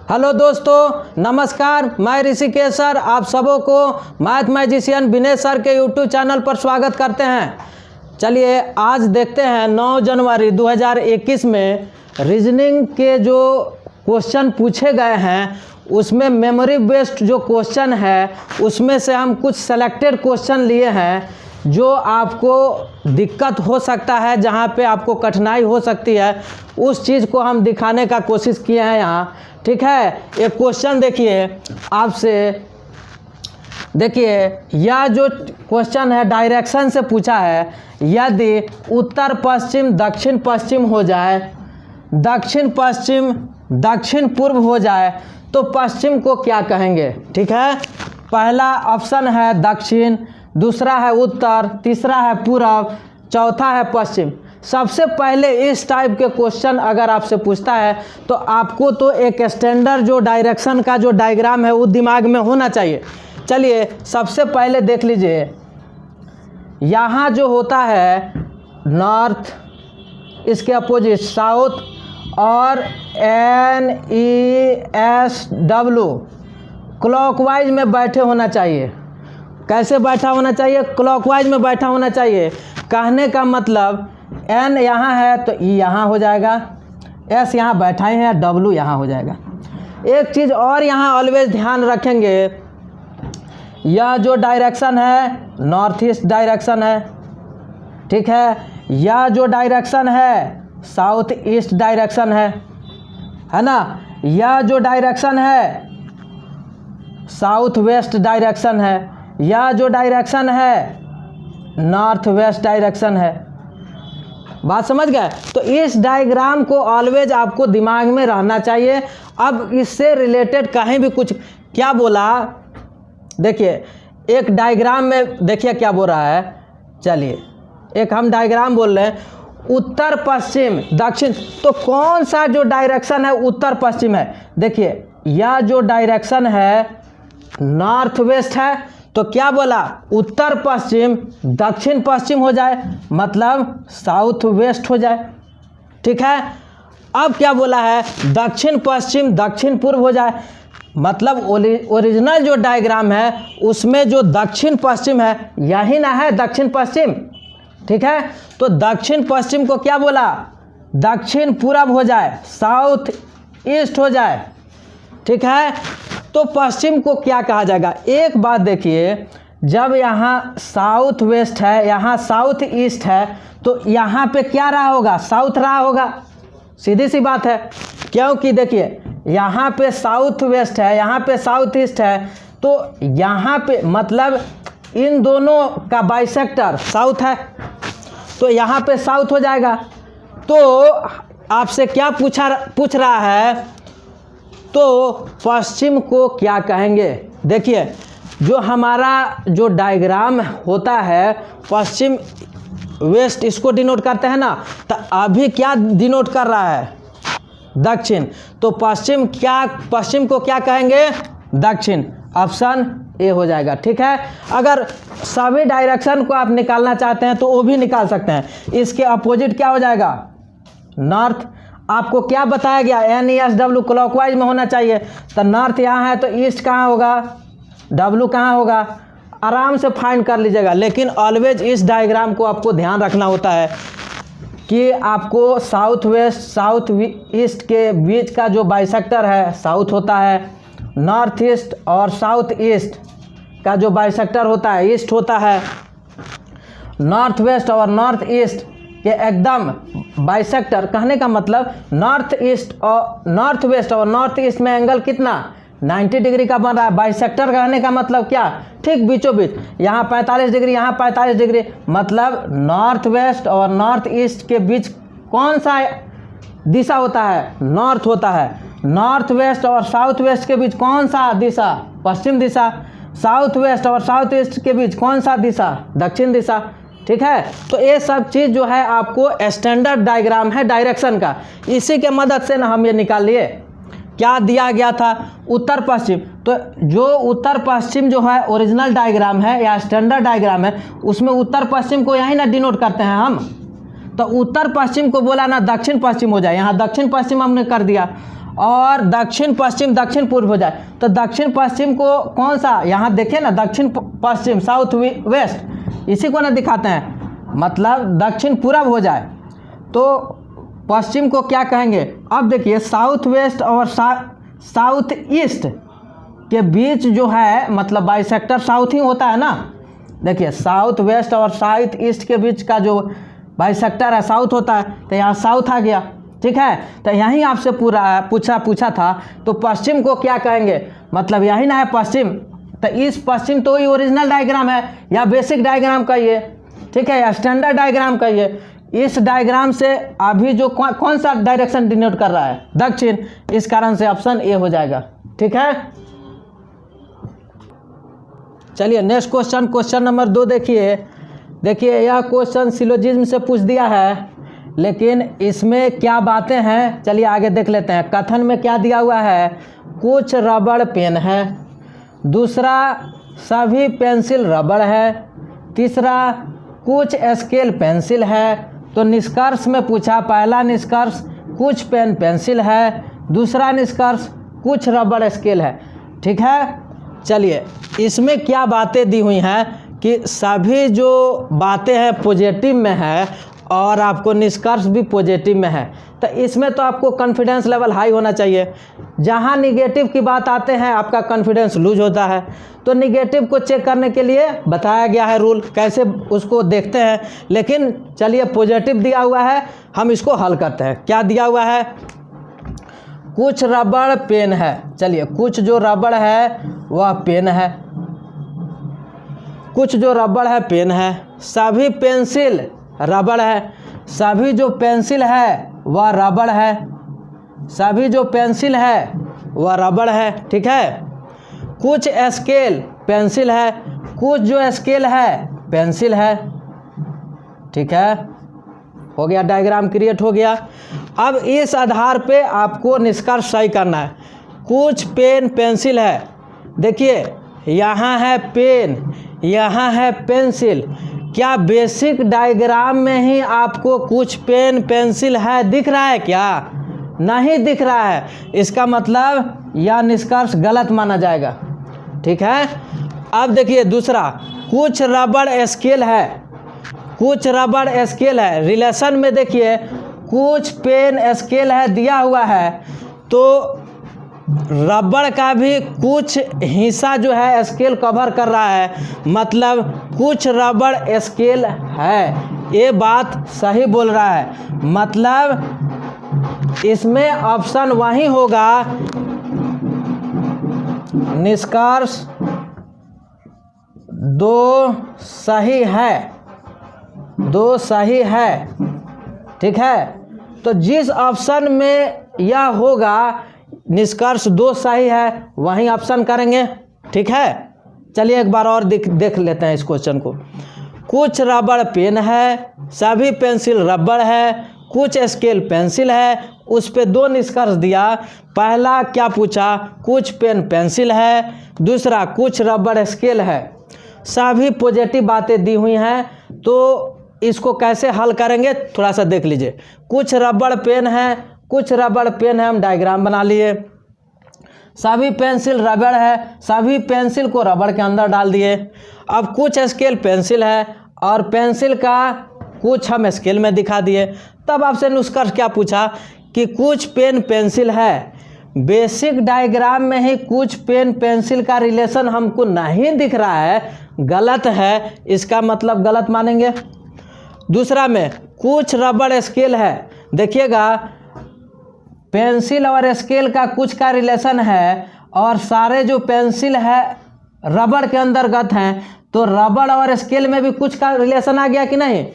Hello दोस्तों, नमस्कार। मैं ऋषिकेश सर आप सबों को मैथ मैजिशियन विनय सर के यूट्यूब चैनल पर स्वागत करते हैं। चलिए आज देखते हैं 9 जनवरी 2021 में रीजनिंग के जो क्वेश्चन पूछे गए हैं उसमें मेमोरी बेस्ड जो क्वेश्चन है उसमें से हम कुछ सेलेक्टेड क्वेश्चन लिए हैं जो आपको दिक्कत हो सकता है, जहाँ पे आपको कठिनाई हो सकती है उस चीज़ को हम दिखाने का कोशिश किए हैं यहाँ। ठीक है, एक क्वेश्चन देखिए आपसे। देखिए यह जो क्वेश्चन है डायरेक्शन से पूछा है। यदि उत्तर पश्चिम दक्षिण पश्चिम हो जाए, दक्षिण पश्चिम दक्षिण पूर्व हो जाए तो पश्चिम को क्या कहेंगे। ठीक है, पहला ऑप्शन है दक्षिण, दूसरा है उत्तर, तीसरा है पूर्व, चौथा है पश्चिम। सबसे पहले इस टाइप के क्वेश्चन अगर आपसे पूछता है तो आपको तो एक स्टैंडर्ड जो डायरेक्शन का जो डायग्राम है वो दिमाग में होना चाहिए। चलिए सबसे पहले देख लीजिए, यहाँ जो होता है नॉर्थ, इसके अपोजिट साउथ और NESW क्लॉकवाइज में बैठे होना चाहिए। कैसे बैठा होना चाहिए? क्लॉकवाइज में बैठा होना चाहिए। कहने का मतलब N यहाँ है तो E यहाँ हो जाएगा, S यहाँ बैठा ही है, W यहाँ हो जाएगा। एक चीज़ और यहाँ ऑलवेज ध्यान रखेंगे, यह जो डायरेक्शन है नॉर्थ ईस्ट डायरेक्शन है। ठीक है, यह जो डायरेक्शन है साउथ ईस्ट डायरेक्शन है ना। यह जो डायरेक्शन है साउथ वेस्ट डायरेक्शन है। यह जो डायरेक्शन है नॉर्थ वेस्ट डायरेक्शन है। बात समझ गए? तो इस डायग्राम को ऑलवेज आपको दिमाग में रहना चाहिए। अब इससे रिलेटेड कहीं भी कुछ क्या बोला, देखिए एक डायग्राम में देखिए क्या बोल रहा है। चलिए एक हम डायग्राम बोल रहे हैं उत्तर पश्चिम दक्षिण, तो कौन सा जो डायरेक्शन है उत्तर पश्चिम है। देखिए यह जो डायरेक्शन है नॉर्थ वेस्ट है, तो क्या बोला उत्तर पश्चिम दक्षिण पश्चिम हो जाए, मतलब साउथ वेस्ट हो जाए। ठीक है, अब क्या बोला है दक्षिण पश्चिम दक्षिण पूर्व हो जाए, मतलब ओरिजिनल जो डायग्राम है उसमें जो दक्षिण पश्चिम है यही ना है दक्षिण पश्चिम। ठीक है, तो दक्षिण पश्चिम को क्या बोला दक्षिण पूर्व हो जाए, साउथ ईस्ट हो जाए। ठीक है, तो पश्चिम को क्या कहा जाएगा। एक बात देखिए, जब यहाँ साउथ वेस्ट है यहाँ साउथ ईस्ट है तो यहाँ पे क्या रहा होगा साउथ रहा होगा, सीधी सी बात है। क्योंकि देखिए यहाँ पे साउथ वेस्ट है यहाँ पे साउथ ईस्ट है, तो यहाँ पे मतलब इन दोनों का बाइसेक्टर साउथ है, तो यहाँ पे साउथ हो जाएगा। तो आपसे क्या पूछ रहा है, तो पश्चिम को क्या कहेंगे। देखिए जो हमारा जो डायग्राम होता है पश्चिम वेस्ट इसको डिनोट करते हैं ना, तो अभी क्या डिनोट कर रहा है दक्षिण, तो पश्चिम को क्या कहेंगे दक्षिण। ऑप्शन ए हो जाएगा। ठीक है, अगर सभी डायरेक्शन को आप निकालना चाहते हैं तो वो भी निकाल सकते हैं। इसके अपोजिट क्या हो जाएगा नॉर्थ। आपको क्या बताया गया NESW क्लॉकवाइज में होना चाहिए, तो नॉर्थ यहाँ है तो ईस्ट कहाँ होगा, W कहाँ होगा, आराम से फाइंड कर लीजिएगा। लेकिन ऑलवेज इस डायग्राम को आपको ध्यान रखना होता है कि आपको साउथ वेस्ट साउथ ईस्ट के बीच का जो बाइसेक्टर है साउथ होता है, नॉर्थ ईस्ट और साउथ ईस्ट का जो बाइसेक्टर होता है ईस्ट होता है, नॉर्थ वेस्ट और नॉर्थ ईस्ट के एकदम बाइसेक्टर। कहने का मतलब नॉर्थ ईस्ट और नॉर्थ वेस्ट और नॉर्थ ईस्ट में एंगल कितना 90 डिग्री का बन रहा है। बाइसेक्टर कहने का मतलब क्या, ठीक बीचों बीच, यहाँ 45 डिग्री यहाँ 45 डिग्री, मतलब नॉर्थ वेस्ट और नॉर्थ ईस्ट के बीच कौन सा दिशा होता है नॉर्थ होता है। नॉर्थ वेस्ट और साउथ वेस्ट के बीच कौन सा दिशा पश्चिम दिशा। साउथ वेस्ट और साउथ ईस्ट के बीच कौन सा दिशा दक्षिण दिशा। ठीक है, तो ये सब चीज़ जो है आपको स्टैंडर्ड डायग्राम है डायरेक्शन का, इसी के मदद से ना हम ये निकाल लिए। क्या दिया गया था उत्तर पश्चिम, तो जो उत्तर पश्चिम जो है ओरिजिनल डायग्राम है या स्टैंडर्ड डायग्राम है उसमें उत्तर पश्चिम को यही ना डिनोट करते हैं हम। तो उत्तर पश्चिम को बोला ना दक्षिण पश्चिम हो जाए, यहाँ दक्षिण पश्चिम हमने कर दिया। और दक्षिण पश्चिम दक्षिण पूर्व हो जाए, तो दक्षिण पश्चिम को कौन सा, यहाँ देखिए ना, दक्षिण पश्चिम साउथ वेस्ट, इसी को ना दिखाते हैं, मतलब दक्षिण पूरब हो जाए तो पश्चिम को क्या कहेंगे। अब देखिए साउथ वेस्ट और साउथ ईस्ट के बीच जो है, मतलब बाइसेक्टर साउथ ही होता है ना। देखिए साउथ वेस्ट और साउथ ईस्ट के बीच का जो बाइसेक्टर है साउथ होता है, तो यहाँ साउथ आ गया, ठीक है। तो यहीं आपसे पूछा था, तो पश्चिम को क्या कहेंगे, मतलब यही ना है पश्चिम, तो इस पश्चिम तो ये ओरिजिनल डायग्राम है या बेसिक डायग्राम कहिए, ठीक है, या स्टैंडर्ड डायग्राम कहिए। इस डायग्राम से अभी जो कौन सा डायरेक्शन डिनोट कर रहा है, दक्षिण, इस कारण से ऑप्शन ए हो जाएगा, ठीक है। चलिए नेक्स्ट क्वेश्चन, क्वेश्चन नंबर 2 देखिए यह क्वेश्चन सिलोजिज्म से पूछ दिया है, लेकिन इसमें क्या बातें हैं, चलिए आगे देख लेते हैं। कथन में क्या दिया हुआ है, कुछ रबड़ पेन है, दूसरा सभी पेंसिल रबड़ है, तीसरा कुछ स्केल पेंसिल है। तो निष्कर्ष में पूछा, पहला निष्कर्ष कुछ पेन पेंसिल है, दूसरा निष्कर्ष कुछ रबड़ स्केल है, ठीक है। चलिए इसमें क्या बातें दी हुई हैं कि सभी जो बातें हैं पॉजिटिव में है और आपको निष्कर्ष भी पॉजिटिव में है, तो इसमें तो आपको कॉन्फिडेंस लेवल हाई होना चाहिए। जहां निगेटिव की बात आते हैं आपका कॉन्फिडेंस लूज होता है। तो निगेटिव को चेक करने के लिए बताया गया है रूल, कैसे उसको देखते हैं। लेकिन चलिए पॉजिटिव दिया हुआ है, हम इसको हल करते हैं। क्या दिया हुआ है, कुछ रबड़ पेन है, चलिए कुछ जो रबड़ है वह पेन है, कुछ जो रबड़ है पेन है, सभी पेंसिल रबड़ है, सभी जो पेंसिल है वह रबड़ है, सभी जो पेंसिल है वह रबड़ है, ठीक है। कुछ स्केल पेंसिल है, कुछ जो स्केल है पेंसिल है, ठीक है, हो गया, डायग्राम क्रिएट हो गया। अब इस आधार पे आपको निष्कर्ष सही करना है। कुछ पेन पेंसिल है, देखिए यहाँ है पेन, यहाँ है पेंसिल, क्या बेसिक डायग्राम में ही आपको कुछ पेन पेंसिल है दिख रहा है क्या, नहीं दिख रहा है, इसका मतलब यह निष्कर्ष गलत माना जाएगा, ठीक है। अब देखिए दूसरा, कुछ रबड़ स्केल है, कुछ रबड़ स्केल है, रिलेशन में देखिए कुछ पेन स्केल है दिया हुआ है, तो रबड़ का भी कुछ हिस्सा जो है स्केल कवर कर रहा है, मतलब कुछ रबड़ स्केल है, ये बात सही बोल रहा है। मतलब इसमें ऑप्शन वही होगा, निष्कर्ष 2 सही है, 2 सही है, ठीक है। तो जिस ऑप्शन में यह होगा निष्कर्ष 2 सही है वहीं ऑप्शन करेंगे, ठीक है। चलिए एक बार और देख लेते हैं इस क्वेश्चन को। कुछ रबड़ पेन है, सभी पेंसिल रबड़ है, कुछ स्केल पेंसिल है, उस पे 2 निष्कर्ष दिया। पहला क्या पूछा, कुछ पेन पेंसिल है, दूसरा कुछ रबड़ स्केल है। सभी पॉजिटिव बातें दी हुई हैं, तो इसको कैसे हल करेंगे थोड़ा सा देख लीजिए। कुछ रबड़ पेन है, कुछ रबड़ पेन है, हम डायग्राम बना लिए। सभी पेंसिल रबड़ है, सभी पेंसिल को रबड़ के अंदर डाल दिए। अब कुछ स्केल पेंसिल है और पेंसिल का कुछ हम स्केल में दिखा दिए। तब आपसे निष्कर्ष क्या पूछा कि कुछ पेन पेंसिल है, बेसिक डायग्राम में ही कुछ पेन पेंसिल का रिलेशन हमको नहीं दिख रहा है, गलत है, इसका मतलब गलत मानेंगे। दूसरा में कुछ रबड़ स्केल है, देखिएगा पेंसिल और स्केल का कुछ का रिलेशन है और सारे जो पेंसिल है रबड़ के अंतर्गत हैं, तो रबड़ और स्केल में भी कुछ का रिलेशन आ गया कि नहीं,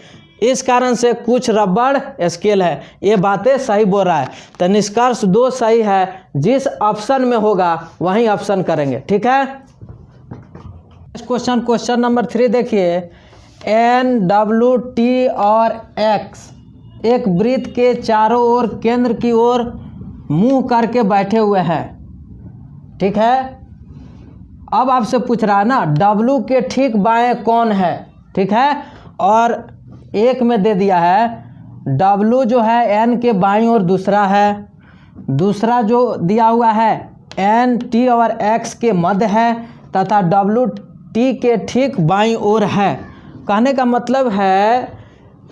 इस कारण से कुछ रबड़ स्केल है, ये बातें सही बोल रहा है। तो निष्कर्ष 2 सही है, जिस ऑप्शन में होगा वहीं ऑप्शन करेंगे, ठीक है। क्वेश्चन नंबर 3 देखिए। N, W, T और X एक वृत्त के चारों ओर केंद्र की ओर मुंह करके बैठे हुए हैं, ठीक है। अब आपसे पूछ रहा है ना W के ठीक बाएं कौन है, ठीक है, और एक में दे दिया है W जो है N के बाईं ओर दूसरा है, दूसरा जो दिया हुआ है n t और x के मध्य है तथा w t के ठीक बाईं ओर है। कहने का मतलब है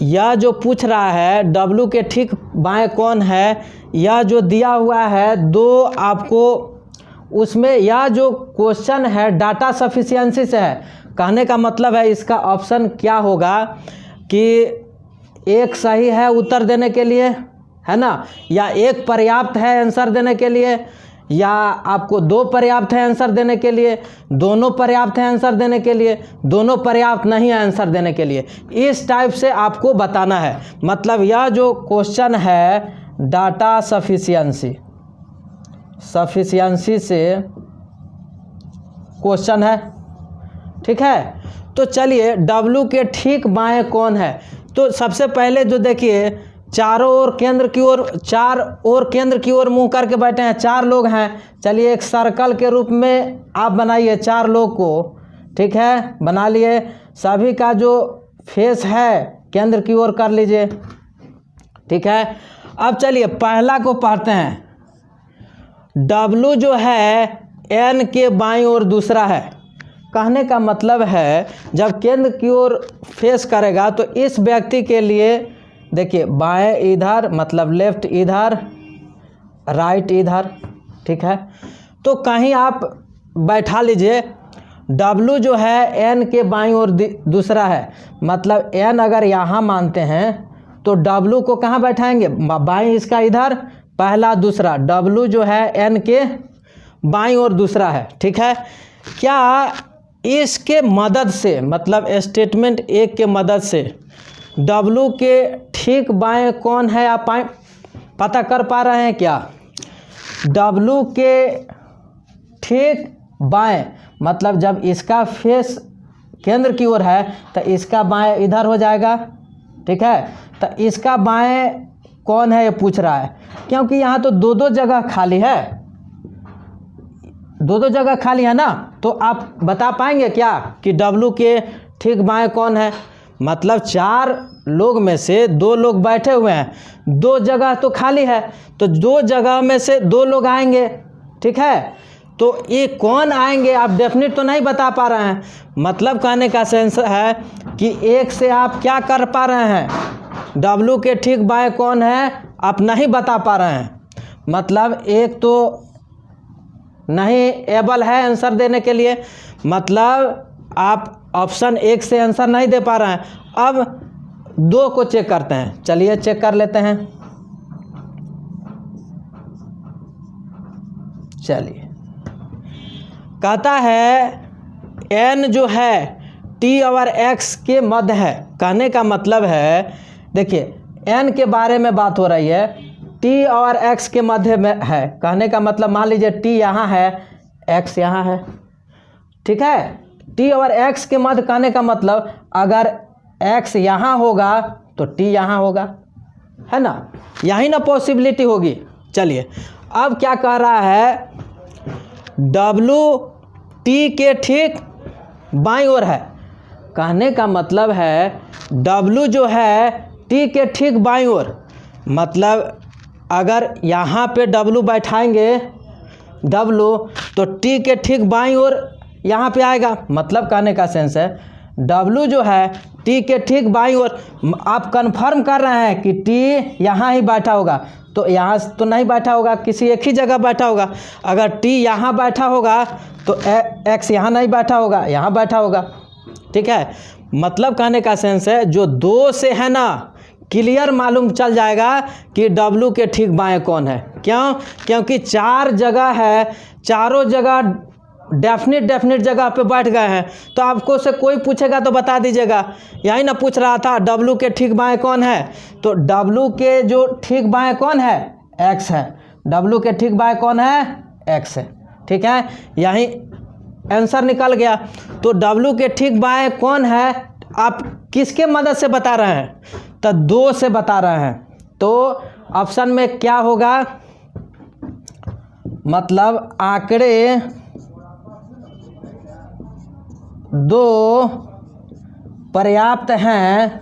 यह जो पूछ रहा है w के ठीक बाएं कौन है, यह जो दिया हुआ है दो आपको उसमें यह जो क्वेश्चन है डाटा सफिशिएंसी से है। कहने का मतलब है इसका ऑप्शन क्या होगा कि एक सही है उत्तर देने के लिए, है ना, या एक पर्याप्त है आंसर देने के लिए, या आपको दो पर्याप्त है आंसर देने के लिए, दोनों पर्याप्त है आंसर देने के लिए, दोनों पर्याप्त नहीं है आंसर देने के लिए। इस टाइप से आपको बताना है। मतलब यह जो क्वेश्चन है डाटा सफिशिएंसी से क्वेश्चन है, ठीक है। तो चलिए W के ठीक बाएं कौन है। तो सबसे पहले जो देखिए चार ओर केंद्र की ओर मुंह करके बैठे हैं, 4 लोग हैं। चलिए एक सर्कल के रूप में आप बनाइए 4 लोग को, ठीक है, बना लिए। सभी का जो फेस है केंद्र की ओर कर लीजिए, ठीक है। अब चलिए पहला को पढ़ते हैं। W जो है N के बाईं ओर दूसरा है। कहने का मतलब है जब केंद्र की ओर फेस करेगा तो इस व्यक्ति के लिए देखिए बाएं इधर मतलब लेफ्ट इधर, राइट इधर, ठीक है। तो कहीं आप बैठा लीजिए। W जो है N के बाईं ओर दूसरा है, मतलब N अगर यहाँ मानते हैं तो W को कहाँ बैठाएंगे, बाईं इसका इधर, पहला दूसरा। W जो है N के बाईं ओर दूसरा है, ठीक है। क्या इसके मदद से मतलब स्टेटमेंट 1 के मदद से W के ठीक बाएं कौन है आप पता कर पा रहे हैं क्या? W के ठीक बाएं मतलब जब इसका फेस केंद्र की ओर है तो इसका बाएं इधर हो जाएगा, ठीक है। तो इसका बाएं कौन है ये पूछ रहा है, क्योंकि यहाँ तो दो जगह खाली है, दो जगह खाली है ना। तो आप बता पाएंगे क्या कि W के ठीक बाएं कौन है? मतलब 4 लोग में से 2 लोग बैठे हुए हैं, 2 जगह तो खाली है, तो 2 जगह में से 2 लोग आएंगे, ठीक है। तो ये कौन आएंगे आप डेफिनेट तो नहीं बता पा रहे हैं। मतलब कहने का सेंस है कि एक से आप क्या कर पा रहे हैं, W के ठीक बाएं कौन है आप नहीं बता पा रहे हैं। मतलब एक तो नहीं एबल है आंसर देने के लिए, मतलब आप ऑप्शन 1 से आंसर नहीं दे पा रहे हैं। अब 2 को चेक करते हैं, चलिए चेक कर लेते हैं। चलिए कहता है N जो है T और X के मध्य है। कहने का मतलब है देखिए N के बारे में बात हो रही है, T और X के मध्य में है। कहने का मतलब मान लीजिए T यहाँ है, X यहाँ है, ठीक है। T और X के मध्य कहने का मतलब अगर X यहाँ होगा तो T यहाँ होगा, है ना, यही ना पॉसिबिलिटी होगी। चलिए अब क्या कह रहा है, W T के ठीक बाईं ओर है। कहने का मतलब है W जो है T के ठीक बाईं ओर, मतलब अगर यहाँ पे W बैठाएंगे W तो T के ठीक बाईं ओर यहाँ पे आएगा। मतलब कहने का सेंस है W जो है T के ठीक बाईं ओर, आप कंफर्म कर रहे हैं कि T यहाँ ही बैठा होगा, तो यहाँ तो नहीं बैठा होगा, किसी एक ही जगह बैठा होगा। अगर T यहाँ बैठा होगा तो X यहाँ नहीं बैठा होगा, यहाँ बैठा होगा, ठीक है। मतलब कहने का सेंस है जो 2 से है ना क्लियर मालूम चल जाएगा कि W के ठीक बाएं कौन है। क्यों? क्योंकि 4 जगह है, चारों जगह डेफिनेट जगह पे बैठ गए हैं। तो आपको से कोई पूछेगा तो बता दीजिएगा। यही ना पूछ रहा था W के ठीक बाएं कौन है, तो W के जो ठीक बाएं कौन है, X है। W के ठीक बाएं कौन है, X है, ठीक है। यही आंसर निकल गया। तो W के ठीक बाएं कौन है आप किसके मदद से बता रहे हैं, तो 2 से बता रहे हैं। तो ऑप्शन में क्या होगा, मतलब आंकड़े 2 पर्याप्त हैं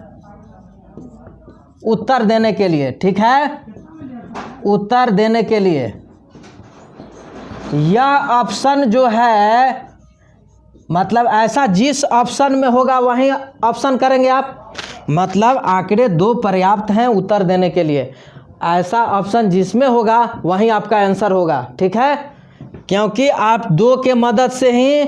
उत्तर देने के लिए, ठीक है, उत्तर देने के लिए यह ऑप्शन जो है, मतलब ऐसा जिस ऑप्शन में होगा वही ऑप्शन करेंगे आप। मतलब आंकड़े 2 पर्याप्त हैं उत्तर देने के लिए, ऐसा ऑप्शन जिसमें होगा वही आपका आंसर होगा। ठीक है, क्योंकि आप 2 के मदद से ही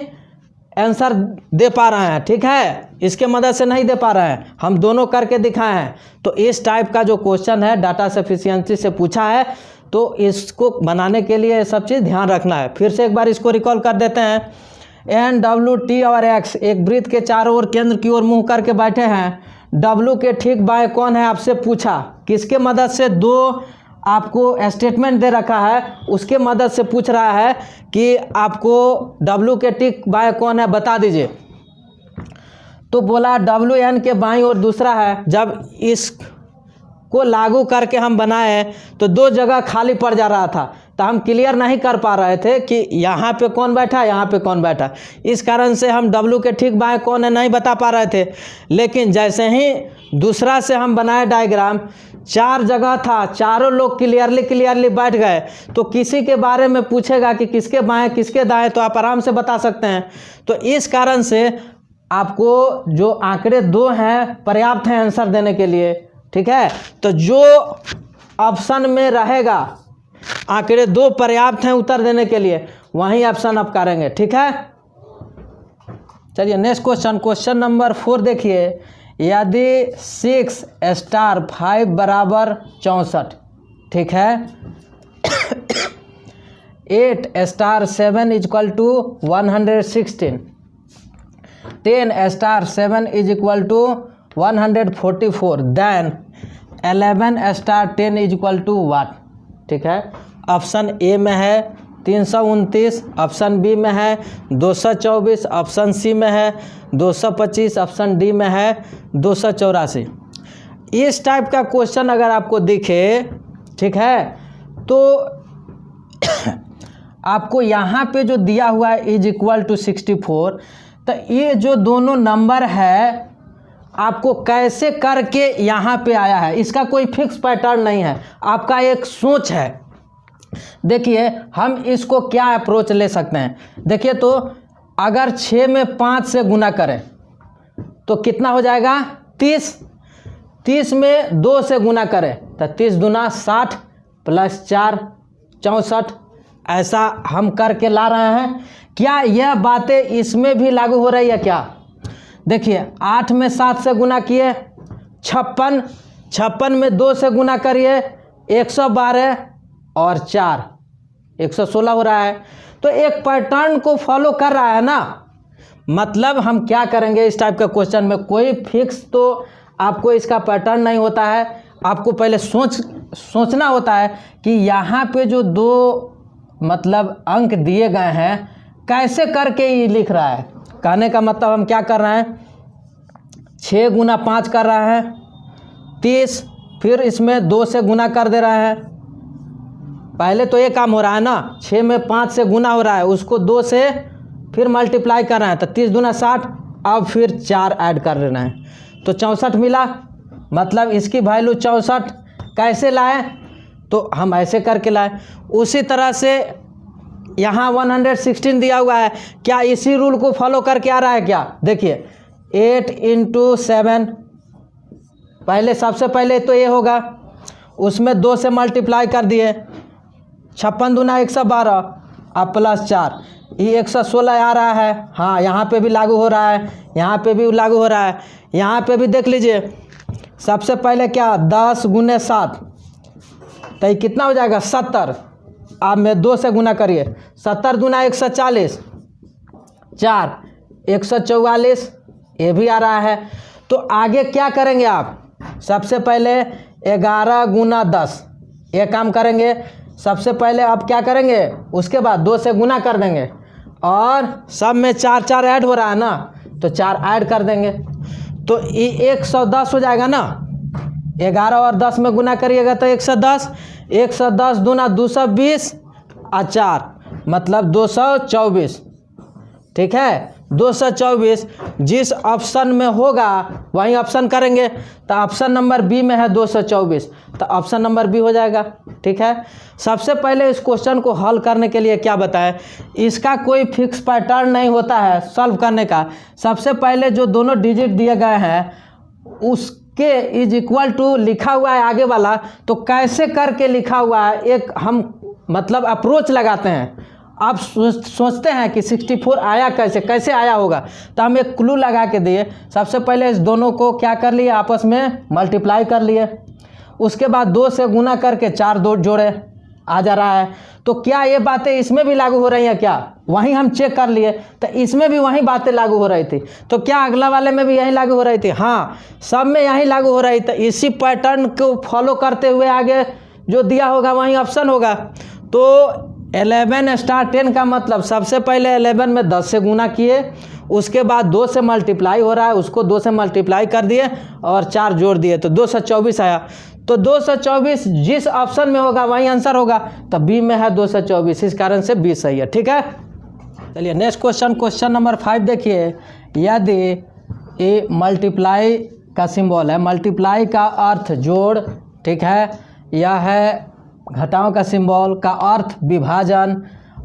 आंसर दे पा रहे हैं। ठीक है, इसके मदद से नहीं दे पा रहे हैं, हम दोनों करके दिखाए हैं। तो इस टाइप का जो क्वेश्चन है डाटा सफिशिएंसी से पूछा है, तो इसको बनाने के लिए सब चीज़ ध्यान रखना है। फिर से एक बार इसको रिकॉल कर देते हैं। एन, डब्ल्यू, टी और एक्स एक वृत्त के चारों ओर केंद्र की ओर मुंह करके बैठे हैं। डब्ल्यू के ठीक बाएं कौन है आपसे पूछा, किसके मदद से 2 आपको स्टेटमेंट दे रखा है, उसके मदद से पूछ रहा है कि आपको डब्ल्यू के ठीक बाएं कौन है बता दीजिए। तो बोला डब्ल्यू एन के बाईं ओर दूसरा है। जब इसको लागू करके हम बनाए तो 2 जगह खाली पड़ जा रहा था, तो हम क्लियर नहीं कर पा रहे थे कि यहाँ पे कौन बैठा, यहाँ पे कौन बैठा। इस कारण से हम डब्ल्यू के ठीक बाएं कौन है नहीं बता पा रहे थे। लेकिन जैसे ही दूसरा से हम बनाए डायग्राम, 4 जगह था, चारों लोग क्लियरली बैठ गए, तो किसी के बारे में पूछेगा कि किसके बाएं किसके दाएं, तो आप आराम से बता सकते हैं। तो इस कारण से आपको जो आंकड़े 2 हैं पर्याप्त हैं आंसर देने के लिए। ठीक है, तो जो ऑप्शन में रहेगा आंकड़े 2 पर्याप्त हैं उत्तर देने के लिए, वही ऑप्शन आप करेंगे। ठीक है, चलिए नेक्स्ट क्वेश्चन, क्वेश्चन नंबर 4 देखिए। यदि 6 स्टार 5 बराबर 64, ठीक है, 8 star 7 equal to 116, 10 star 7 is equal to 144, then 11 star 10 is equal to what. ठीक है, ऑप्शन ए में है 329, ऑप्शन बी में है 224, ऑप्शन सी में है 225, ऑप्शन डी में है 284। इस टाइप का क्वेश्चन अगर आपको दिखे, ठीक है, तो आपको यहाँ पे जो दिया हुआ है इज इक्वल टू 64, तो ये जो दोनों नंबर है आपको कैसे करके यहाँ पे आया है, इसका कोई फिक्स पैटर्न नहीं है, आपका एक सोच है। देखिए हम इसको क्या अप्रोच ले सकते हैं। देखिए तो अगर 6 में 5 से गुना करें तो कितना हो जाएगा 30, 30 में 2 से गुना करें तो 30 दूना 60 प्लस 4 64, ऐसा हम करके ला रहे हैं। क्या यह बातें इसमें भी लागू हो रही है क्या? देखिए 8 में 7 से गुना किए 56, 56 में 2 से गुना करिए 112 और 4 116 हो रहा है। तो एक पैटर्न को फॉलो कर रहा है ना। मतलब हम क्या करेंगे इस टाइप का क्वेश्चन में, कोई फिक्स तो आपको इसका पैटर्न नहीं होता है, आपको पहले सोचना होता है कि यहाँ पे जो 2 मतलब अंक दिए गए हैं कैसे करके ये लिख रहा है। कहने का मतलब हम क्या कर रहे हैं, 6 गुना 5 कर रहे हैं 30, फिर इसमें 2 से गुना कर दे रहे हैं। पहले तो ये काम हो रहा है ना, 6 में 5 से गुना हो रहा है, उसको 2 से फिर मल्टीप्लाई कर रहे हैं तो 30 दूना 60, अब फिर 4 ऐड कर लेना है तो 64 मिला। मतलब इसकी वैल्यू 64 कैसे लाए, तो हम ऐसे करके लाए। उसी तरह से यहाँ 116 दिया हुआ है, क्या इसी रूल को फॉलो करके आ रहा है क्या? देखिए 8 × 7, पहले सबसे पहले तो ये होगा, उसमें 2 से मल्टीप्लाई कर दिए 56 दूना 112 अब प्लस 4, ये 116 आ रहा है। हाँ यहाँ पे भी लागू हो रहा है, यहाँ पे भी लागू हो रहा है, यहाँ पे भी देख लीजिए। सबसे पहले क्या 10 × 7 तो ये कितना हो जाएगा 70, अब में 2 से गुना करिए 70 दूना 140, 4 144, ये भी आ रहा है। तो आगे क्या करेंगे आप, सबसे पहले 11 × 10 ये काम करेंगे। सबसे पहले आप क्या करेंगे, उसके बाद 2 से गुना कर देंगे और सब में 4 4 ऐड हो रहा है ना, तो 4 ऐड कर देंगे तो ये 110 हो जाएगा ना। 11 और 10 में गुना करिएगा तो 110, 110 दूना 220 और 4 मतलब 224। ठीक है, 224 जिस ऑप्शन में होगा वहीं ऑप्शन करेंगे, तो ऑप्शन नंबर बी में है 224, तो ऑप्शन नंबर बी हो जाएगा। ठीक है, सबसे पहले इस क्वेश्चन को हल करने के लिए क्या बताएं, इसका कोई फिक्स पैटर्न नहीं होता है सॉल्व करने का। सबसे पहले जो दोनों डिजिट दिए गए हैं उसके इज इक्वल टू लिखा हुआ है आगे वाला, तो कैसे करके लिखा हुआ है एक हम मतलब अप्रोच लगाते हैं। आप सोचते हैं कि 64 आया कैसे आया होगा, तो हम एक क्लू लगा के दिए। सबसे पहले इस दोनों को क्या कर लिए, आपस में मल्टीप्लाई कर लिए, उसके बाद 2 से गुना करके 4 दो जोड़े आ जा रहा है। तो क्या ये बातें इसमें भी लागू हो रही हैं क्या, वहीं हम चेक कर लिए तो इसमें भी वही बातें लागू हो रही थी। तो क्या अगला वाले में भी यही लागू हो रही थी, हाँ सब में यही लागू हो रही थी। इसी पैटर्न को फॉलो करते हुए आगे जो दिया होगा वही ऑप्शन होगा। तो 11 स्टार 10 का मतलब सबसे पहले 11 में 10 से गुना किए, उसके बाद 2 से मल्टीप्लाई हो रहा है, उसको 2 से मल्टीप्लाई कर दिए और 4 जोड़ दिए तो 224 आया। तो 224 जिस ऑप्शन में होगा वही आंसर होगा, तो बी में है 224, इस कारण से बी सही है। ठीक है, चलिए नेक्स्ट क्वेश्चन नंबर 5 देखिए। यदि ये मल्टीप्लाई का सिंबल है, मल्टीप्लाई का अर्थ जोड़, ठीक है, यह है घटाओं का सिंबल का अर्थ विभाजन,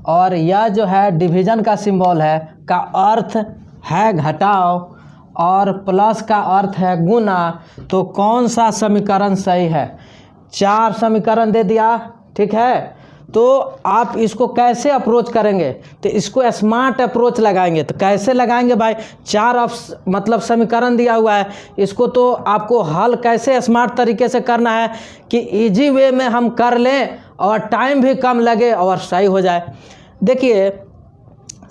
और यह जो है डिवीजन का सिंबल है का अर्थ है घटाओ, और प्लस का अर्थ है गुना, तो कौन सा समीकरण सही है। 4 समीकरण दे दिया, ठीक है। तो आप इसको कैसे अप्रोच करेंगे, तो इसको स्मार्ट अप्रोच लगाएंगे। तो कैसे लगाएंगे भाई, 4 मतलब समीकरण दिया हुआ है, इसको तो आपको हल कैसे स्मार्ट तरीके से करना है कि इजी वे में हम कर लें और टाइम भी कम लगे और सही हो जाए। देखिए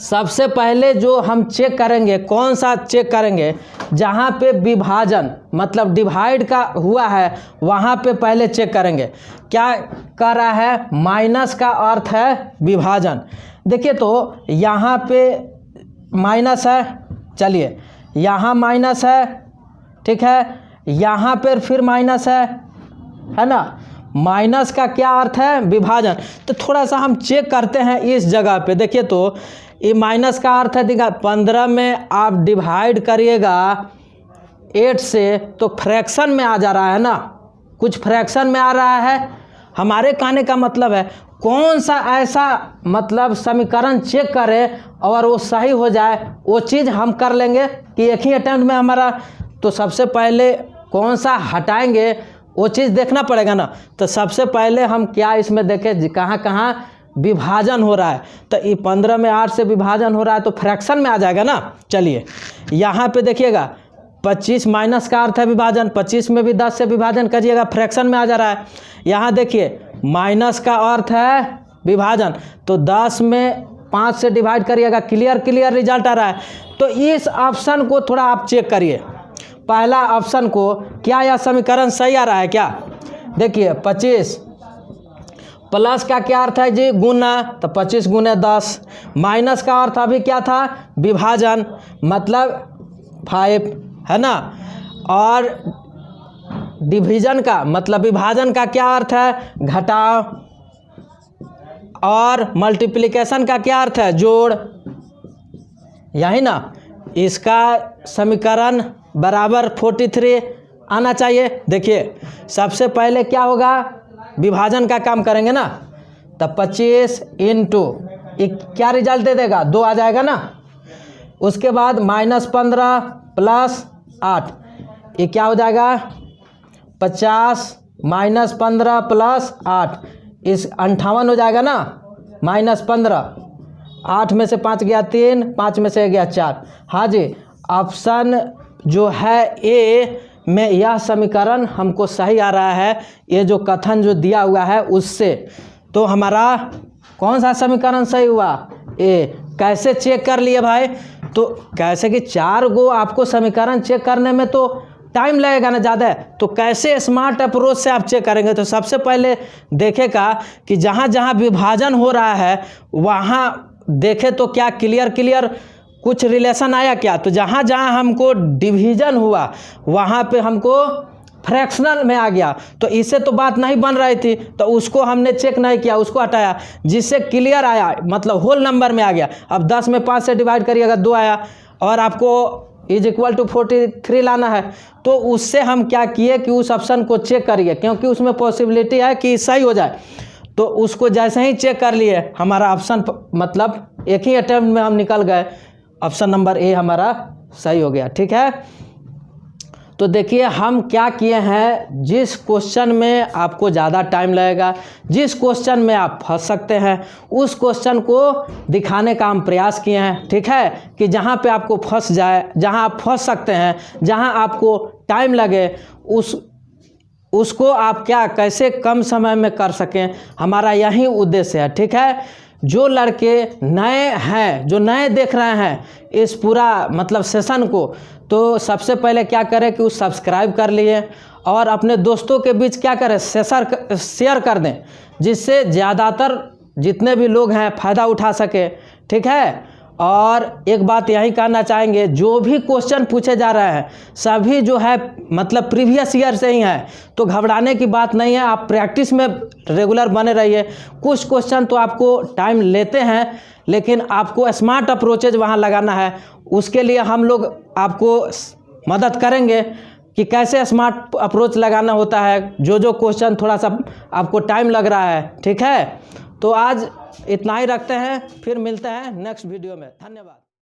सबसे पहले जो हम चेक करेंगे, कौन सा चेक करेंगे, जहाँ पे विभाजन मतलब डिवाइड का हुआ है वहाँ पे पहले चेक करेंगे। क्या कर रहा है, माइनस का अर्थ है विभाजन। देखिए तो यहाँ पे माइनस है, चलिए यहाँ माइनस है, ठीक है, यहाँ पर फिर माइनस है ना। माइनस का क्या अर्थ है, विभाजन। तो थोड़ा सा हम चेक करते हैं इस जगह पे। देखिए तो ये माइनस का अर्थ है, देखा 15 में आप डिवाइड करिएगा 8 से तो फ्रैक्शन में आ जा रहा है ना, कुछ फ्रैक्शन में आ रहा है। हमारे कहने का मतलब है कौन सा ऐसा मतलब समीकरण चेक करें और वो सही हो जाए, वो चीज़ हम कर लेंगे कि एक ही अटेम्प्ट में हमारा। तो सबसे पहले कौन सा हटाएंगे वो चीज़ देखना पड़ेगा ना। तो सबसे पहले हम क्या इसमें देखें, कहाँ कहाँ विभाजन हो रहा है। तो ये 15 में 8 से विभाजन हो रहा है तो फ्रैक्शन में आ जाएगा ना। चलिए यहाँ पे देखिएगा 25 माइनस का अर्थ है विभाजन, 25 में भी 10 से विभाजन करिएगा फ्रैक्शन में आ जा रहा है। यहाँ देखिए माइनस का अर्थ है विभाजन, तो 10 में 5 से डिवाइड करिएगा, क्लियर रिजल्ट आ रहा है। तो इस ऑप्शन को थोड़ा आप चेक करिए, पहला ऑप्शन को, क्या यह समीकरण सही आ रहा है क्या। देखिए 25 प्लस का क्या अर्थ है जी, गुना, तो 25 गुने 10, माइनस का अर्थ अभी क्या था, विभाजन, मतलब 5 है ना, और डिवीजन का मतलब विभाजन का क्या अर्थ है, घटाव, और मल्टीप्लिकेशन का क्या अर्थ है, जोड़, यही ना। इसका समीकरण बराबर 43 आना चाहिए। देखिए सबसे पहले क्या होगा, विभाजन का काम करेंगे ना, तब 25 इंटू क्या रिजल्ट दे देगा, 2 आ जाएगा ना। उसके बाद -15 प्लस 8, ये क्या हो जाएगा 50 -15 प्लस 8, इस 58 हो जाएगा ना, -15, 8 में से 5 गया 3, 5 में से गया 4। हाँ जी, ऑप्शन जो है ए में यह समीकरण हमको सही आ रहा है, ये जो कथन जो दिया हुआ है उससे। तो हमारा कौन सा समीकरण सही हुआ, ए। कैसे चेक कर लिए भाई, तो कैसे कि 4 गो आपको समीकरण चेक करने में तो टाइम लगेगा ना ज़्यादा, तो कैसे स्मार्ट अप्रोच से आप चेक करेंगे। तो सबसे पहले देखेगा कि जहाँ जहाँ विभाजन हो रहा है वहाँ देखे तो क्या क्लियर कुछ रिलेशन आया क्या। तो जहाँ जहाँ हमको डिवीजन हुआ वहाँ पे हमको फ्रैक्शनल में आ गया, तो इससे तो बात नहीं बन रही थी, तो उसको हमने चेक नहीं किया, उसको हटाया, जिससे क्लियर आया, मतलब होल नंबर में आ गया। अब 10 में 5 से डिवाइड करिएगा 2 आया, और आपको इज इक्वल टू 43 लाना है। तो उससे हम क्या किए कि उस ऑप्शन को चेक करिए, क्योंकि उसमें पॉसिबिलिटी है कि सही हो जाए। तो उसको जैसे ही चेक कर लिए, हमारा ऑप्शन मतलब एक ही अटेम्प्ट में हम निकल गए, ऑप्शन नंबर ए हमारा सही हो गया। ठीक है, तो देखिए हम क्या किए हैं, जिस क्वेश्चन में आपको ज़्यादा टाइम लगेगा, जिस क्वेश्चन में आप फंस सकते हैं, उस क्वेश्चन को दिखाने का हम प्रयास किए हैं। ठीक है, कि जहाँ पे आपको फंस जाए, जहाँ आप फंस सकते हैं, जहाँ आपको टाइम लगे, उसको आप क्या कैसे कम समय में कर सकें, हमारा यही उद्देश्य है। ठीक है, जो लड़के नए हैं, जो नए देख रहे हैं इस पूरा मतलब सेशन को, तो सबसे पहले क्या करें कि उस सब्सक्राइब कर लिए और अपने दोस्तों के बीच क्या करें, शेयर कर दें, जिससे ज़्यादातर जितने भी लोग हैं फ़ायदा उठा सके। ठीक है, और एक बात यही कहना चाहेंगे, जो भी क्वेश्चन पूछे जा रहे हैं सभी जो है मतलब प्रीवियस ईयर से ही हैं, तो घबराने की बात नहीं है। आप प्रैक्टिस में रेगुलर बने रहिए। कुछ क्वेश्चन तो आपको टाइम लेते हैं, लेकिन आपको स्मार्ट अप्रोचेज वहाँ लगाना है। उसके लिए हम लोग आपको मदद करेंगे कि कैसे स्मार्ट अप्रोच लगाना होता है, जो क्वेश्चन थोड़ा सा आपको टाइम लग रहा है। ठीक है, तो आज इतना ही रखते हैं, फिर मिलते हैं नेक्स्ट वीडियो में। धन्यवाद।